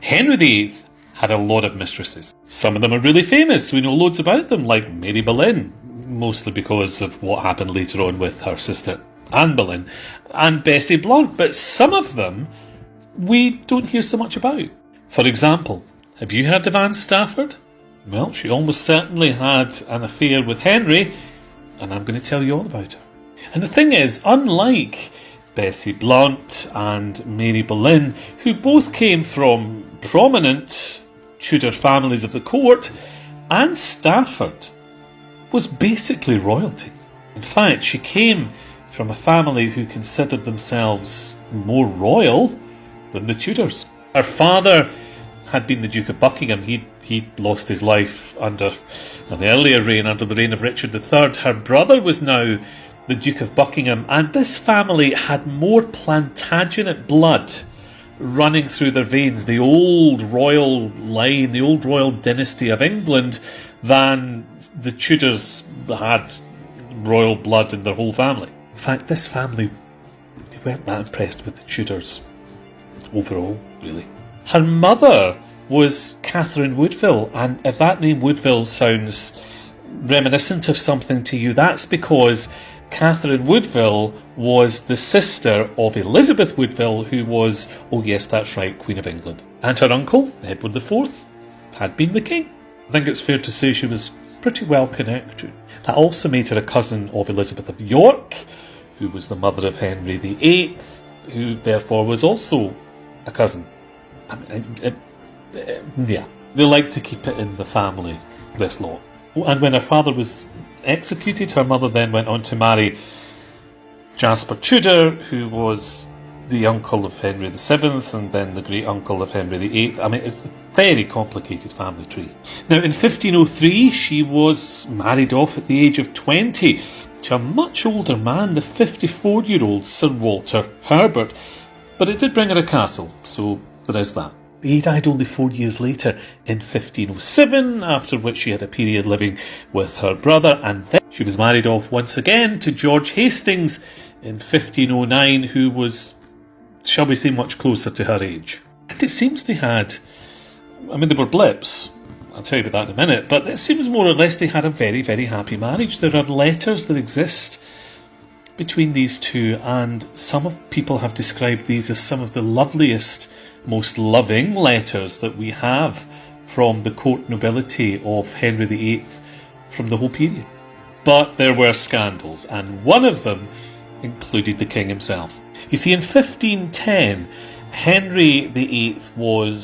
Henry VIII had a lot of mistresses. Some of them are really famous. We know loads about them, like Mary Boleyn, mostly because of what happened later on with her sister Anne Boleyn, and Bessie Blount, but some of them we don't hear so much about. For example, have you heard of Anne Stafford? Well, she almost certainly had an affair with Henry, and I'm going to tell you all about her. And the thing is, unlike Bessie Blount and Mary Boleyn, who both came from prominent Tudor families of the court, Anne Stafford was basically royalty. In fact, she came from a family who considered themselves more royal than the Tudors. Her father had been the Duke of Buckingham. He lost his life under an earlier reign, under the reign of Richard III. Her brother was now the Duke of Buckingham, and this family had more Plantagenet blood running through their veins, the old royal line, the old royal dynasty of England, than the Tudors had royal blood in their whole family. In fact, this family, they weren't that impressed with the Tudors overall, really. Her mother was Catherine Woodville, and if that name Woodville sounds reminiscent of something to you, that's because Catherine Woodville was the sister of Elizabeth Woodville, who was, oh yes, that's right, Queen of England. And her uncle, Edward IV, had been the king. I think it's fair to say she was pretty well connected. That also made her a cousin of Elizabeth of York, who was the mother of Henry VIII, who therefore was also a cousin. Yeah, they like to keep it in the family, this lot. And when her father was executed, her mother then went on to marry Jasper Tudor, who was the uncle of Henry VII and then the great uncle of Henry VIII. I mean, it's a very complicated family tree. Now, in 1503, she was married off at the age of 20 to a much older man, the 54-year-old Sir Walter Herbert. But it did bring her a castle, so there is that. He died only 4 years later in 1507, after which she had a period living with her brother, and then she was married off once again to George Hastings in 1509, who was, shall we say, much closer to her age. And it seems they had, I mean, they were blips, I'll tell you about that in a minute, but it seems more or less they had a very, very happy marriage. There are letters that exist between these two, and some people have described these as some of the loveliest, most loving letters that we have from the court nobility of Henry VIII from the whole period. But there were scandals, and one of them included the king himself. You see, in 1510, Henry VIII was